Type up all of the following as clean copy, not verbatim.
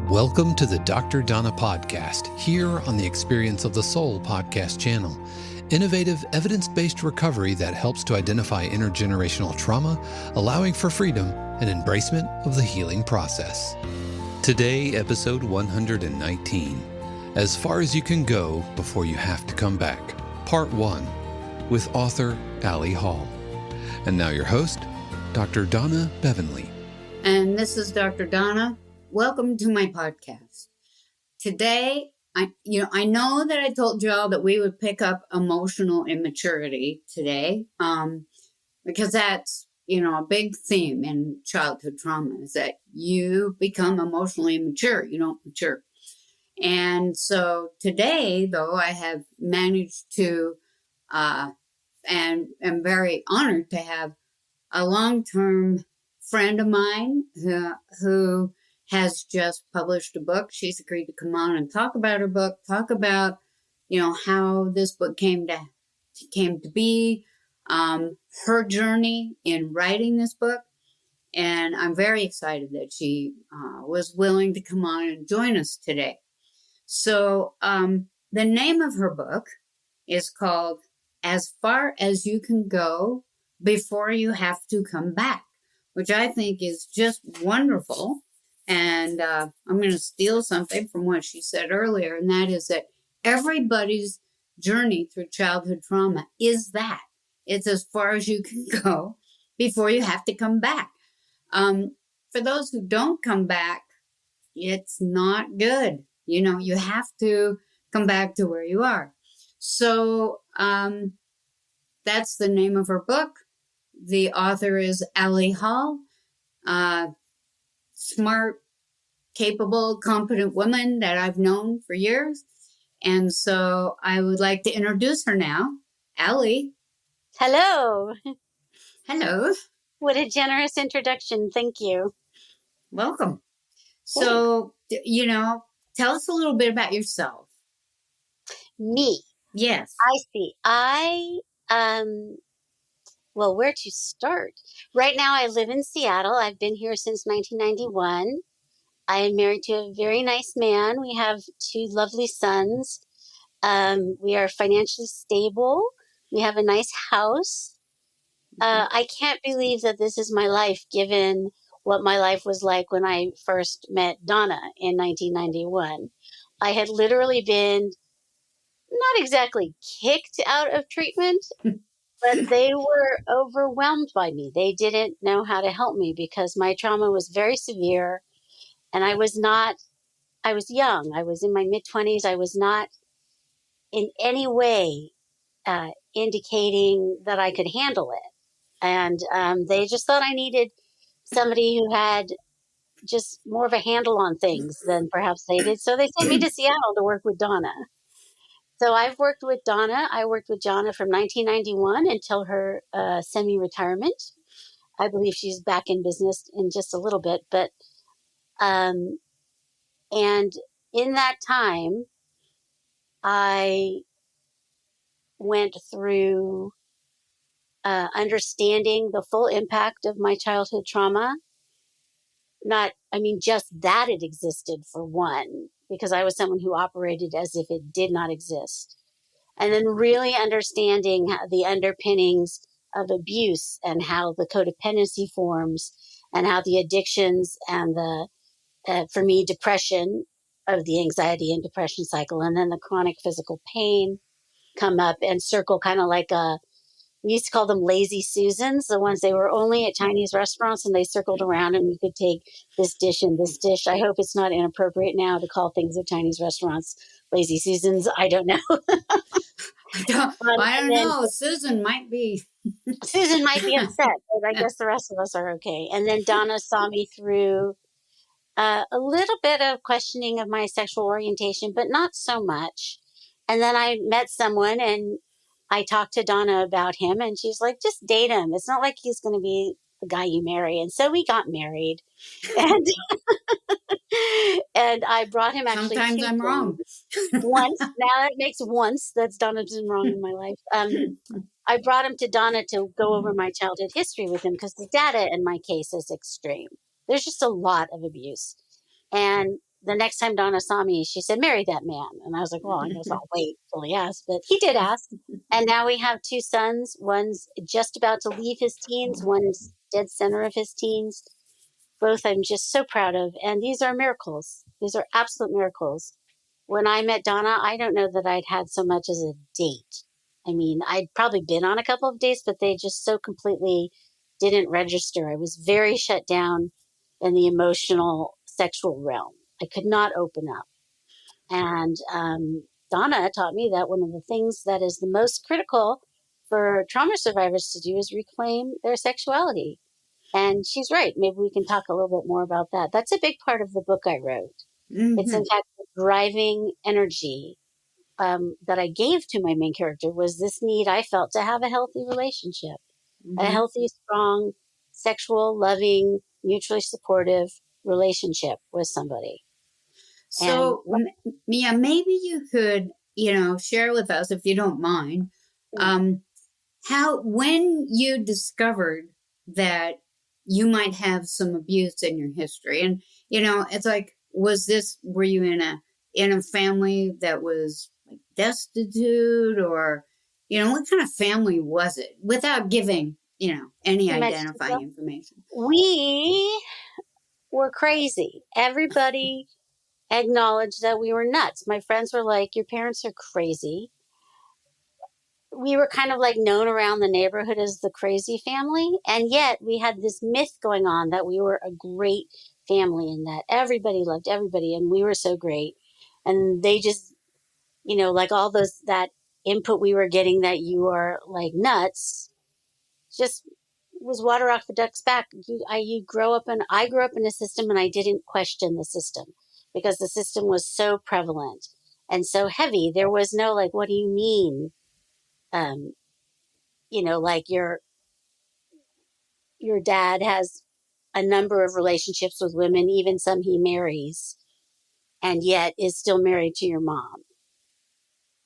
Welcome to the Dr. Donna podcast, here on the Experience of the Soul podcast channel. Innovative, evidence-based recovery that helps to identify intergenerational trauma, allowing for freedom and embracement of the healing process. Today, episode 119, As Far as You Can Go Before You Have to Come Back, Part 1, with author Alle Hall. And now your host, Dr. Donna Bevan-Lee. And this is Dr. Donna. Welcome to my podcast. Today, I know that I told y'all that we would pick up emotional immaturity today, because that's, a big theme in childhood trauma is that you become emotionally immature. You don't mature. And so today, though, I have managed to, and am very honored to have a long-term friend of mine who has just published a book. She's agreed to come on and talk about her book, talk about, how this book came to be, her journey in writing this book. And I'm very excited that she was willing to come on and join us today. So the name of her book is called As Far as You Can Go Before You Have to Come Back, which I think is just wonderful. And I'm going to steal something from what she said earlier, and that is that everybody's journey through childhood trauma is that. It's as far as you can go before you have to come back. For those who don't come back, it's not good. You have to come back to where you are. So that's the name of her book. The author is Alle Hall. Smart, capable, competent woman that I've known for years. And so I would like to introduce her now. Alle. Hello. Hello. What a generous introduction. Thank you. Welcome. So, tell us a little bit about yourself. Me. Yes. I see. Well, where to start? Right now, I live in Seattle. I've been here since 1991. I am married to a very nice man. We have 2 lovely sons. We are financially stable. We have a nice house. I can't believe that this is my life, given what my life was like when I first met Donna in 1991. I had literally been not exactly kicked out of treatment, but they were overwhelmed by me. They didn't know how to help me because my trauma was very severe. And I was young. I was in my mid-20s. I was not in any way indicating that I could handle it. And they just thought I needed somebody who had just more of a handle on things than perhaps they did. So they sent me to Seattle to work with Donna. So I've worked with Donna. I worked with Donna from 1991 until her semi-retirement. I believe she's back in business in just a little bit. But and in that time, I went through understanding the full impact of my childhood trauma. Just that it existed, for one, because I was someone who operated as if it did not exist. And then really understanding the underpinnings of abuse and how the codependency forms and how the addictions and for me, depression of the anxiety and depression cycle, and then the chronic physical pain come up and circle kind of like we used to call them lazy Susans, the ones they were only at Chinese restaurants and they circled around and you could take this dish and this dish. I hope it's not inappropriate now to call things at Chinese restaurants lazy Susans. I don't know. I don't know. Susan might be upset, but I guess the rest of us are okay. And then Donna saw me through a little bit of questioning of my sexual orientation, but not so much. And then I met someone and I talked to Donna about him and she's like, just date him. It's not like he's going to be the guy you marry. And so we got married. And and I brought him actually. Sometimes I'm wrong. Once. Now it makes once. That's Donna's been wrong in my life. I brought him to Donna to go over my childhood history with him because the data in my case is extreme. There's just a lot of abuse. And the next time Donna saw me, she said, marry that man. And I was like, well, I guess I'll wait till he asks. But he did ask. And now we have 2 sons. One's just about to leave his teens. One's dead center of his teens. Both I'm just so proud of. And these are miracles. These are absolute miracles. When I met Donna, I don't know that I'd had so much as a date. I mean, I'd probably been on a couple of dates, but they just so completely didn't register. I was very shut down in the emotional, sexual realm. I could not open up. And Donna taught me that one of the things that is the most critical for trauma survivors to do is reclaim their sexuality. And she's right. Maybe we can talk a little bit more about that. That's a big part of the book I wrote. It's in fact the driving energy that I gave to my main character was this need I felt to have a healthy relationship, a healthy, strong, sexual, loving, mutually supportive relationship with somebody. So, Mia, maybe you could, share with us, if you don't mind, when you discovered that you might have some abuse in your history, and it's like, were you in a family that was like destitute, or what kind of family was it, without giving any identifying information? We were crazy. Everybody acknowledged that we were nuts. My friends were like, your parents are crazy. We were kind of like known around the neighborhood as the crazy family. And yet we had this myth going on that we were a great family and that everybody loved everybody and we were so great. And they just, like all that input we were getting that you are like nuts just was water off the duck's back. I grew up in a system and I didn't question the system because the system was so prevalent and so heavy. There was no like, what do you mean? Like your dad has a number of relationships with women, even some he marries, and yet is still married to your mom.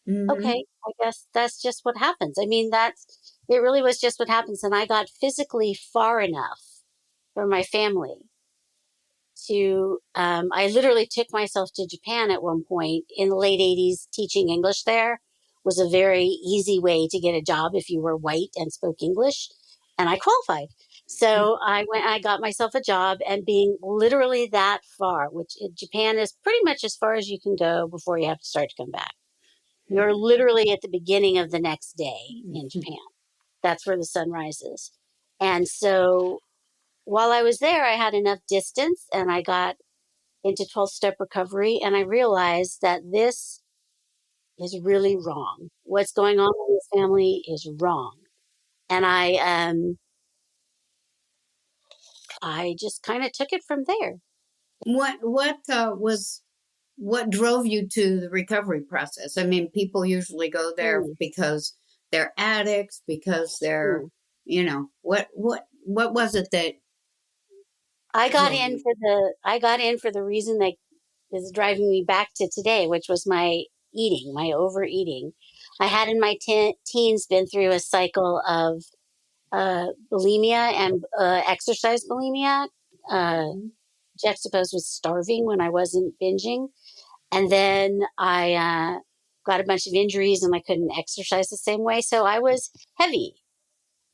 Okay, I guess that's just what happens. I mean, it really was just what happens. And I got physically far enough for my family to, I literally took myself to Japan at one point in the late 80s. Teaching English there was a very easy way to get a job if you were white and spoke English. And I qualified. So I got myself a job, and being literally that far, which Japan is pretty much as far as you can go before you have to start to come back. You're literally at the beginning of the next day in Japan. That's where the sun rises. And so while I was there, I had enough distance and I got into 12-step recovery, and I realized that this is really wrong. What's going on in this family is wrong. And I just kind of took it from there. What drove you to the recovery process? I mean, people usually go there because they're addicts, because they're, what was it that I got in for the reason that is driving me back to today, which was my eating, my overeating. I had in my teens been through a cycle of bulimia and exercise bulimia, juxtaposed with starving when I wasn't binging. And then I got a bunch of injuries and I couldn't exercise the same way. So I was heavy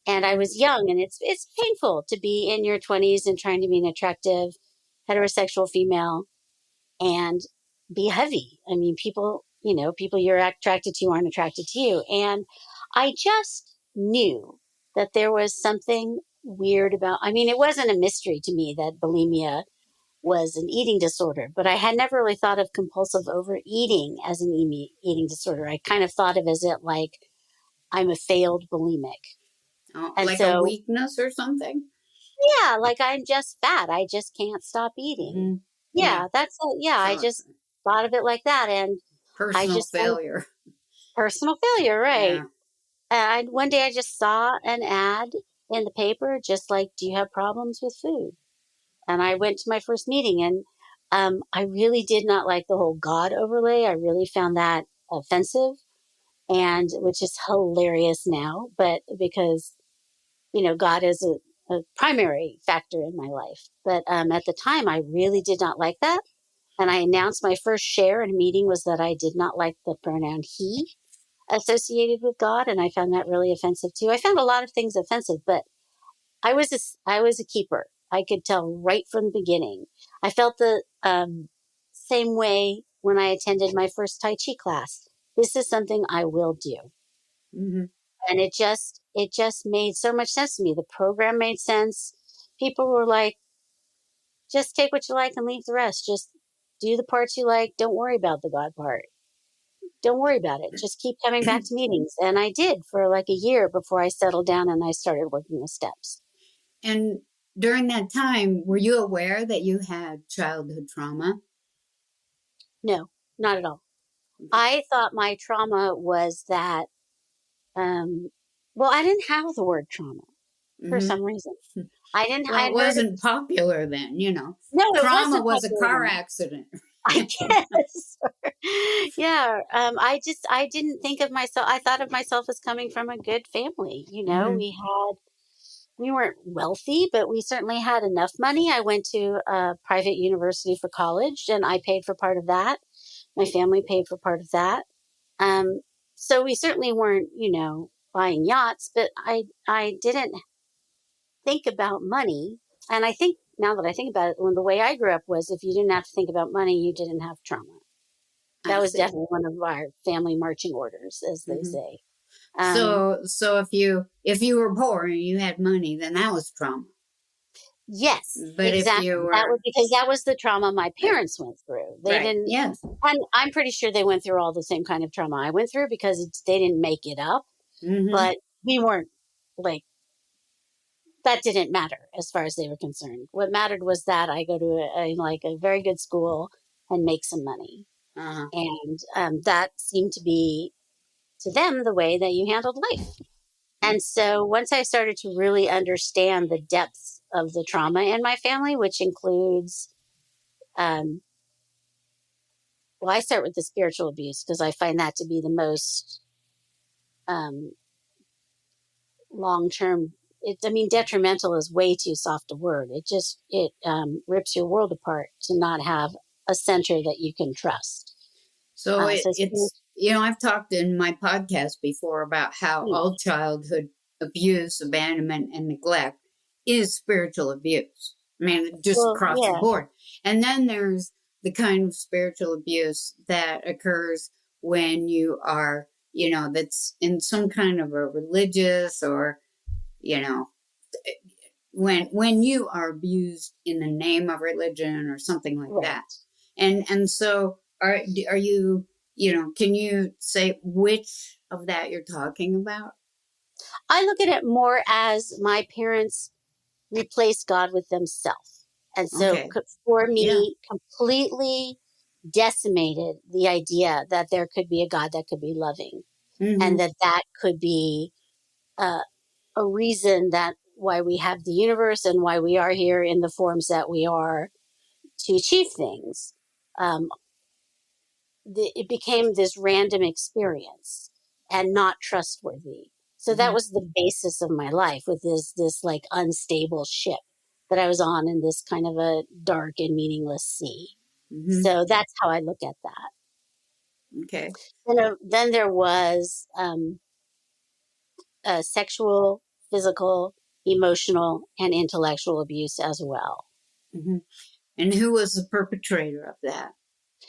and I was young, and it's painful to be in your 20s and trying to be an attractive heterosexual female and be heavy. I mean, people you're attracted to aren't attracted to you. And I just knew that there was something weird about, I mean, it wasn't a mystery to me that bulimia was an eating disorder, but I had never really thought of compulsive overeating as an eating disorder. I kind of thought of it like I'm a failed bulimic. And like a weakness or something? Yeah, like I'm just fat. I just can't stop eating. Yeah, that's it. Yeah, I just thought of it like that. And personal failure. Personal failure, right. Yeah. And one day I just saw an ad in the paper, just like, do you have problems with food? And I went to my first meeting, and I really did not like the whole God overlay. I really found that offensive, and which is hilarious now, but because, God is a primary factor in my life. But at the time, I really did not like that. And I announced my first share in a meeting was that I did not like the pronoun he associated with God. And I found that really offensive too. I found a lot of things offensive, but I was a keeper. I could tell right from the beginning. I felt the same way when I attended my first Tai Chi class. This is something I will do. Mm-hmm. And it just made so much sense to me. The program made sense. People were like, just take what you like and leave the rest. Just do the parts you like. Don't worry about the God part. Don't worry about it. Just keep coming back to meetings. And I did for like a year before I settled down and I started working the steps. And during that time, were you aware that you had childhood trauma? No, not at all. I thought my trauma was that, well, I didn't have the word trauma for Mm-hmm. some reason. I didn't, I Well, it had heard it. wasn't popular then, you know. No, it Trauma wasn't was a popular car then. accident. I guess. Yeah. I didn't think of myself. I thought of myself as coming from a good family. You know, Mm-hmm. we weren't wealthy, but we certainly had enough money. I went to a private university for college and I paid for part of that. My family paid for part of that. Um, so we certainly weren't, you know, buying yachts, but I didn't think about money. And I think now that I think about it, when the way I grew up was if you didn't have to think about money, you didn't have trauma. That I was see. definitely one of our family marching orders, as they Mm-hmm. say. So if you were poor and you had money, then that was trauma. Yes, But if exactly. you That was were because that was the trauma my parents went through. They right, didn't, yes. and I'm pretty sure they went through all the same kind of trauma I went through because they didn't make it up. Mm-hmm. But we weren't like, that didn't matter as far as they were concerned. What mattered was that I go to a very good school and make some money. Uh-huh. And that seemed to be to them the way that you handled life. And so once I started to really understand the depths of the trauma in my family, which includes, well, I start with the spiritual abuse because I find that to be the most um, long-term. Detrimental is way too soft a word. It rips your world apart to not have a center that you can trust. So So it's, you know, I've talked in my podcast before about how all childhood abuse, abandonment, and neglect is spiritual abuse. I mean, just well, across the yeah, board. And then there's the kind of spiritual abuse that occurs when you are, you know, that's in some kind of a religious or, you know, when you are abused in the name of religion or something like right. that. And so are you, you know, can you say which of that you're talking about? I look at it more as my parents replaced God with themselves. And so Okay. for Yeah. me, completely decimated the idea that there could be a God that could be loving Mm-hmm. and that could be uh, a reason that why we have the universe and why we are here in the forms that we are to achieve things. Um, it became this random experience and not trustworthy. So that Mm-hmm. was the basis of my life with this like unstable ship that I was on in this kind of a dark and meaningless sea. Mm-hmm. So that's how I look at that. Okay. Then there was sexual, physical, emotional, and intellectual abuse as well. Mm-hmm. And who was the perpetrator of that?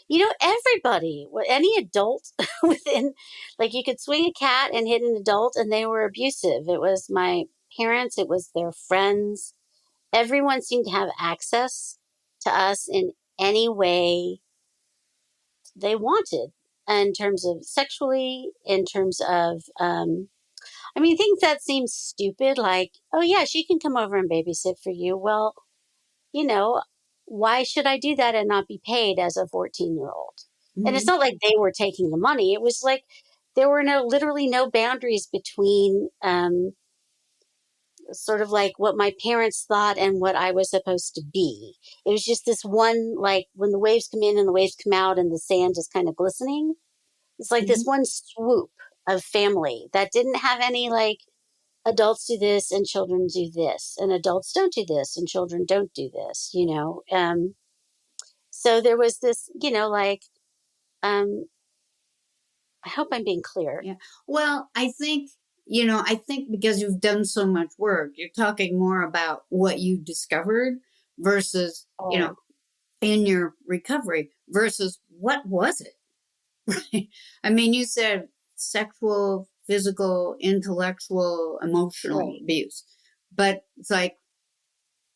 You know, everybody, any adult within, like you could swing a cat and hit an adult and they were abusive. It was my parents, it was their friends. Everyone seemed to have access to us in any way they wanted in terms of sexually, in terms of, things that seem stupid, like, oh yeah, she can come over and babysit for you. Well, you know, why should I do that and not be paid as a 14-year-old? And it's Mm-hmm. not like they were taking the money. It was like there were literally no boundaries between sort of like what my parents thought and what I was supposed to be. It was just this one, like when the waves come in and the waves come out and the sand is kind of glistening. It's like this Mm-hmm. one swoop of family that didn't have any like adults do this and children do this and adults don't do this and children don't do this, you know? So there was this, I hope I'm being clear. Yeah. Well, I think because you've done so much work, you're talking more about what you discovered versus, Oh, in your recovery versus what was it? Right? I mean, you said sexual, physical, intellectual, emotional right. abuse, but it's like,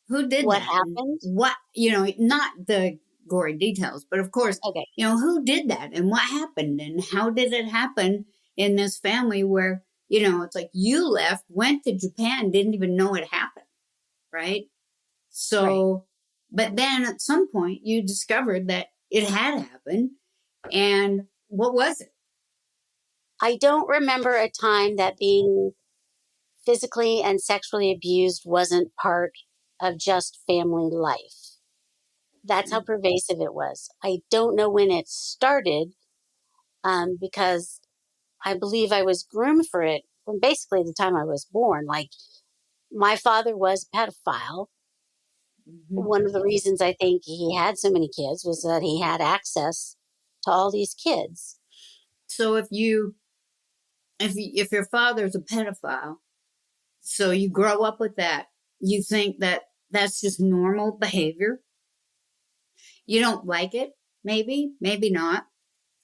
who did What that? And happened? what, not the gory details, but of course, Okay. who did that and what happened and how did it happen in this family where, it's like you left, went to Japan, didn't even know it happened, right? Right. So, but then at some point you discovered that it had happened. And what was it? I don't remember a time that being physically and sexually abused wasn't part of just family life. That's how pervasive it was. I don't know when it started, because I believe I was groomed for it from basically the time I was born. Like, my father was a pedophile. Mm-hmm. One of the reasons I think he had so many kids was that he had access to all these kids. So if your father's a pedophile, so you grow up with that, you think that that's just normal behavior. You don't like it, maybe not,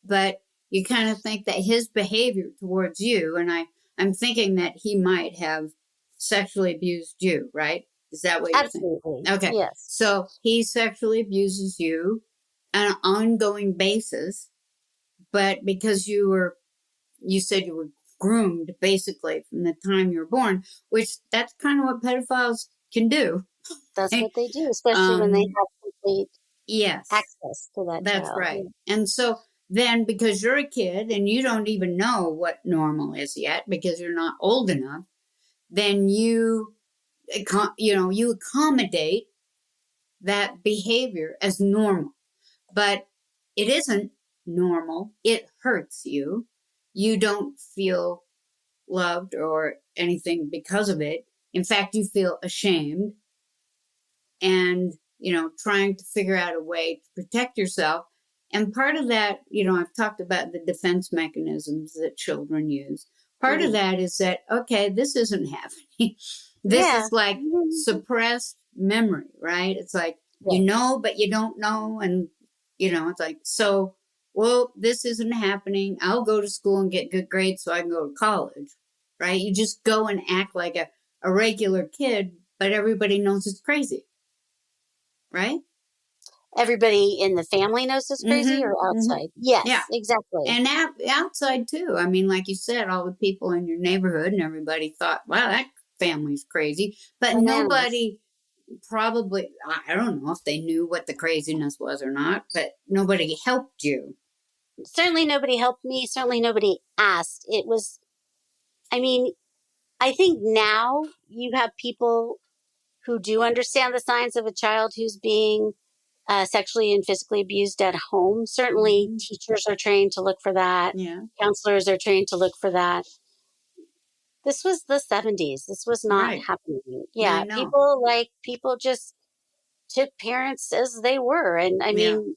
but you kind of think that his behavior towards you, and I'm thinking that he might have sexually abused you, right? Is that what you're saying? Absolutely. Okay. Yes. So he sexually abuses you on an ongoing basis, but because you said you were groomed basically from the time you were born, which that's kind of what pedophiles can do. That's Right? what they do, especially when they have complete Yes, access to that that's child. right. And so then because you're a kid and you don't even know what normal is yet because you're not old enough, then you accommodate that behavior as normal. But it isn't normal. It hurts you. You don't feel loved or anything because of it. In fact, you feel ashamed and, trying to figure out a way to protect yourself. And part of that, I've talked about the defense mechanisms that children use. Part of Mhm. that is that, okay, this isn't happening. This Yeah. is like Mhm. suppressed memory, right? It's like, Right. but you don't know. And, it's like, so, well, this isn't happening. I'll go to school and get good grades so I can go to college, right? You just go and act like a regular kid, but everybody knows it's crazy, right? Everybody in the family knows it's crazy, or Mm-hmm. Mm-hmm. outside? Yeah. Yes, exactly. And outside too. I mean, like you said, all the people in your neighborhood and everybody thought, wow, that family's crazy. But Bananas. nobody probably, I don't know if they knew what the craziness was or not, but nobody helped you. Certainly nobody helped me. Certainly nobody asked. It was, I mean, I think now you have people who do understand the signs of a child who's being sexually and physically abused at home. Certainly Mm-hmm. teachers are trained to look for that. Yeah. Counselors are trained to look for that. This was the 70s. This was not Right. happening. I Yeah, know. people just took parents as they were. And I Yeah. mean,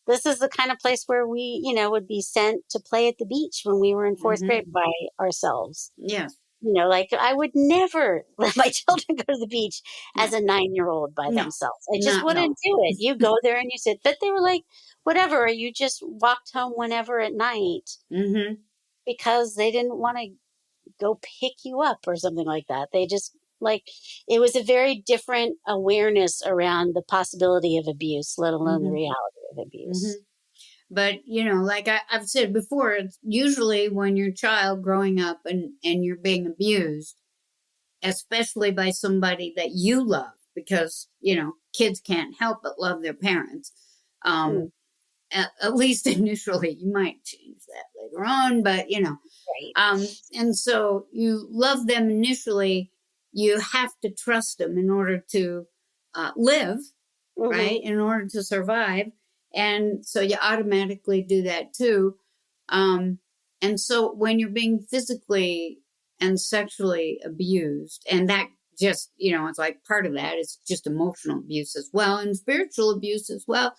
this is the kind of place where we, would be sent to play at the beach when we were in fourth Mm-hmm. grade by ourselves. Yes. Like, I would never let my children go to the beach No. as a 9-year-old by No. themselves. I just Not at wouldn't all. do it. You go there and you sit. But they were like, whatever. You just walked home whenever at night Mm-hmm. because they didn't want to go pick you up or something like that. They just, like, it was a very different awareness around the possibility of abuse, let alone the Mm-hmm. reality of Mm-hmm. abuse. But, like I've said before, it's usually when you're a child growing up and you're being abused, especially by somebody that you love, because, kids can't help but love their parents. Mm, At least initially, you might change that later on, but, right. and so you love them initially. You have to trust them in order to live, Hmm. right? In order to survive. And so you automatically do that too. Um, and so when you're being physically and sexually abused, and that just, it's like part of that is just emotional abuse as well and spiritual abuse as well.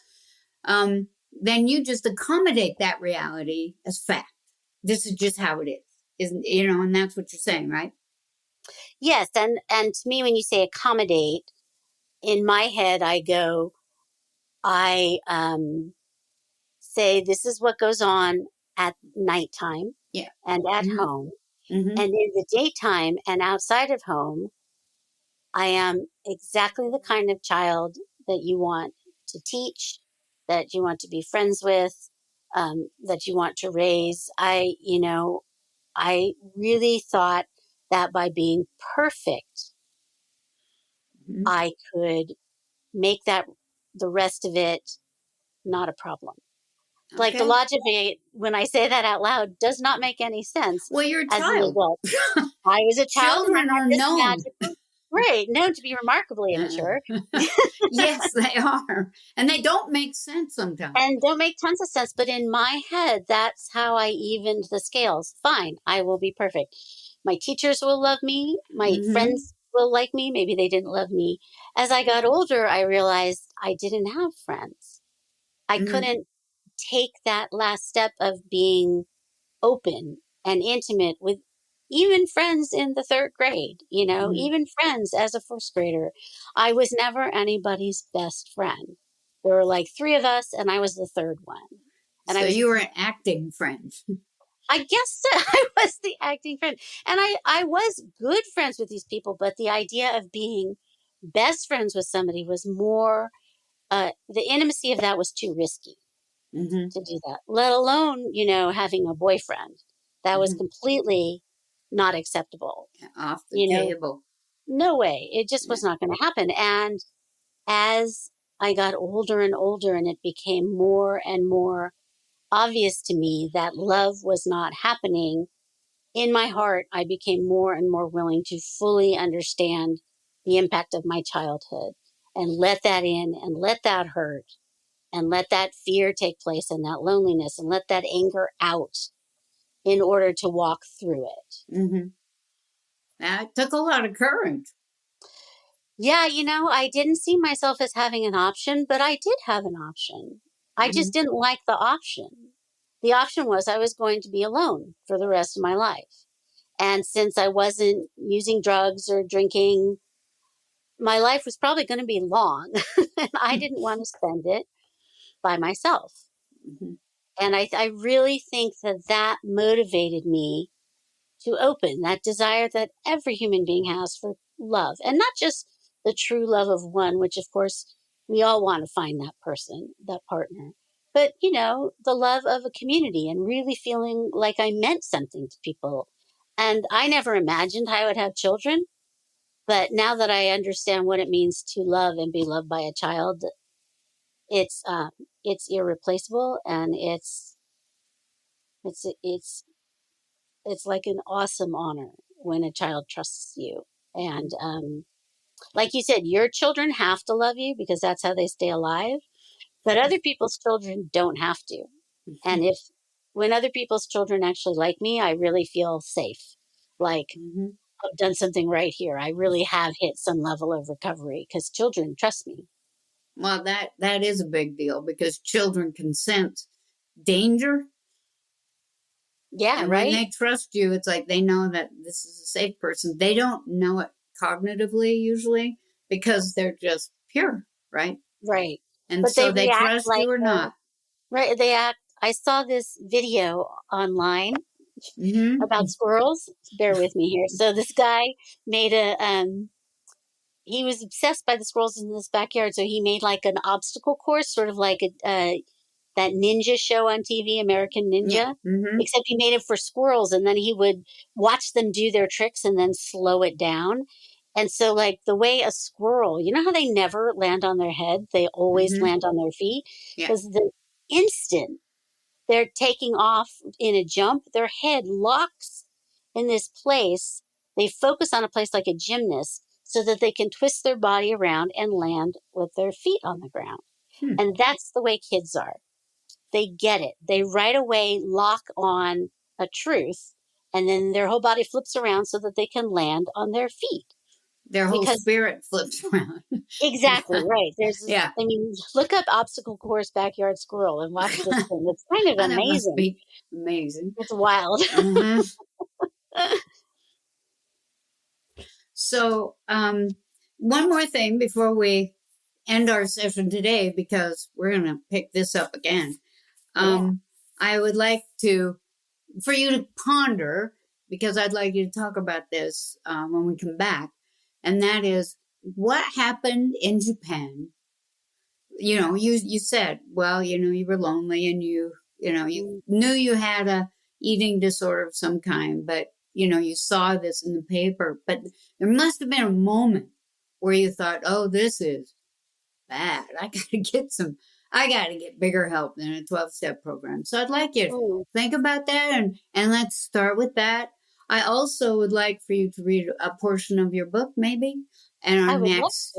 then you just accommodate that reality as fact. This is just how it is, isn't, and that's what you're saying, right? Yes. And to me, when you say accommodate, in my head, I say, this is what goes on at nighttime Yeah. and at Mm-hmm. home. Mm-hmm. And in the daytime and outside of home, I am exactly the kind of child that you want to teach, that you want to be friends with, that you want to raise. I really thought that by being perfect, Mm-hmm. I could make that the rest of it not a problem. Like the Okay. logic of it, when I say that out loud, does not make any sense Well, you're a as an child. adult. I was a child and I Children had are this known. magical, right, known to be remarkably immature. Yes, they are. And they don't make sense sometimes. And don't make tons of sense. But in my head, that's how I evened the scales. Fine, I will be perfect. My teachers will love me. My Mm-hmm. friends will like me. Maybe they didn't love me. As I got older, I realized I didn't have friends. I Mm-hmm. couldn't take that last step of being open and intimate with even friends in the third grade, Mm-hmm. even friends as a first grader. I was never anybody's best friend. There were like three of us, and I was the third one. And So you were an acting friend. I guess I was the acting friend. And I was good friends with these people, but the idea of being best friends with somebody was more, the intimacy of that was too risky Mm-hmm. to do that, let alone, having a boyfriend. That was Mm-hmm. completely not acceptable. Off the table. No way. It just Yeah. was not going to happen. And as I got older and older, and it became more and more obvious to me that love was not happening in my heart, I became more and more willing to fully understand the impact of my childhood and let that in and let that hurt and let that fear take place and that loneliness and let that anger out in order to walk through it. Mm-hmm. That took a lot of courage. Yeah, I didn't see myself as having an option, but I did have an option. I Mm-hmm. just didn't like the option. The option was I was going to be alone for the rest of my life. And since I wasn't using drugs or drinking, my life was probably going to be long. And I didn't want to spend it by myself. Mm-hmm. And I really think that motivated me to open that desire that every human being has for love, and not just the true love of one, which of course we all want to find that person, that partner, but the love of a community and really feeling like I meant something to people. And I never imagined I would have children, but now that I understand what it means to love and be loved by a child, it's irreplaceable, and it's it's it's like an awesome honor when a child trusts you. And like you said, your children have to love you because that's how they stay alive. But other people's children don't have to. And when other people's children actually like me, I really feel safe. Like Mm-hmm. I've done something right here. I really have hit some level of recovery because children trust me. Well, that is a big deal because children can sense danger. Yeah, And when right? they trust you, it's like they know that this is a safe person. They don't know it cognitively usually because they're just pure, right? Right. And But they so they react trust like, you or not. right. I saw this video online Mm-hmm. about squirrels. Bear with me here. So this guy made he was obsessed by the squirrels in his backyard. So he made like an obstacle course, sort of like that ninja show on TV, American Yeah. Ninja, Mm-hmm. except he made it for squirrels. And then he would watch them do their tricks and then slow it down. And so like the way a squirrel, you know how they never land on their head? They always Mm-hmm. land on their feet Yeah. because the instant they're taking off in a jump, their head locks in this place. They focus on a place like a gymnast so that they can twist their body around and land with their feet on the ground. Hmm. And that's the way kids are. They get it. They right away lock on a truth, and then their whole body flips around so that they can land on their feet. their whole because spirit flips around. exactly right. Yeah. I mean, look up obstacle course backyard squirrel and watch this thing. It's kind of That must amazing. be amazing. It's wild. hmm So, one more thing before we end our session today, because we're going to pick this up again. I would like for you to ponder, because I'd like you to talk about this when we come back. And that is, what happened in Japan? You know, you said, well, you know, you were lonely and you knew you had a eating disorder of some kind, but, you know, you saw this in the paper. But there must have been a moment where you thought, oh, this is bad. I got to get bigger help than a 12-step program. So I'd like you to think about that, and let's start with that. I also would like for you to read a portion of your book, maybe, and our next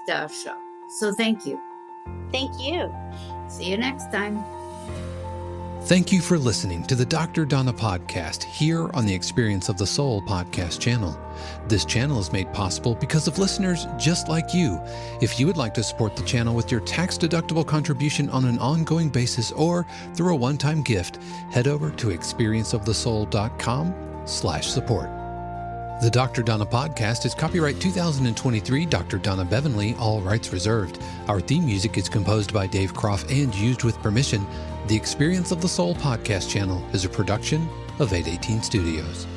show. So thank you. Thank you. See you next time. Thank you for listening to the Dr. Donna podcast here on the Experience of the Soul podcast channel. This channel is made possible because of listeners just like you. If you would like to support the channel with your tax-deductible contribution on an ongoing basis or through a one-time gift, head over to experienceofthesoul.com/support. The Dr. Donna podcast is copyright 2023 Dr. Donna Bevan-Lee, all rights reserved. Our theme music is composed by Dave Croft and used with permission. The Experience of the Soul podcast channel is a production of 818 Studios.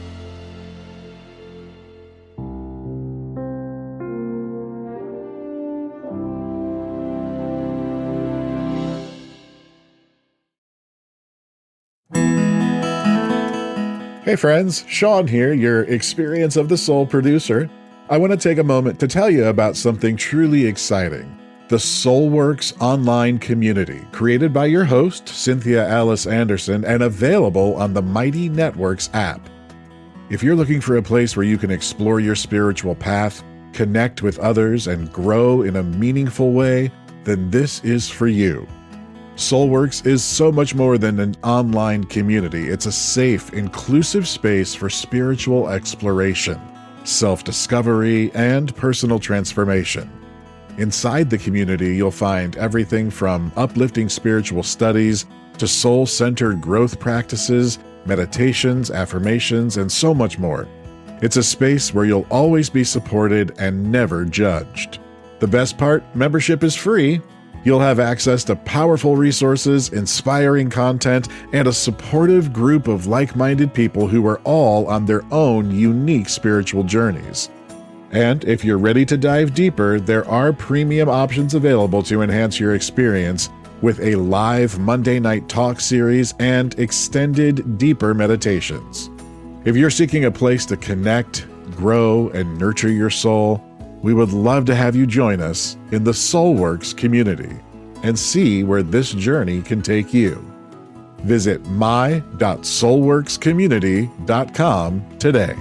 Hey friends, Sean here, your Experience of the Soul producer. I want to take a moment to tell you about something truly exciting. The SoulWorks online community, created by your host, Cynthia Alice Anderson, and available on the Mighty Networks app. If you're looking for a place where you can explore your spiritual path, connect with others, and grow in a meaningful way, then this is for you. SoulWorks is so much more than an online community. It's a safe, inclusive space for spiritual exploration, self-discovery, and personal transformation. Inside the community, you'll find everything from uplifting spiritual studies to soul-centered growth practices, meditations, affirmations, and so much more. It's a space where you'll always be supported and never judged. The best part, membership is free. You'll have access to powerful resources, inspiring content, and a supportive group of like-minded people who are all on their own unique spiritual journeys. And if you're ready to dive deeper, there are premium options available to enhance your experience with a live Monday night talk series and extended, deeper meditations. If you're seeking a place to connect, grow, and nurture your soul, we would love to have you join us in the SoulWorks community and see where this journey can take you. Visit my.soulworkscommunity.com today.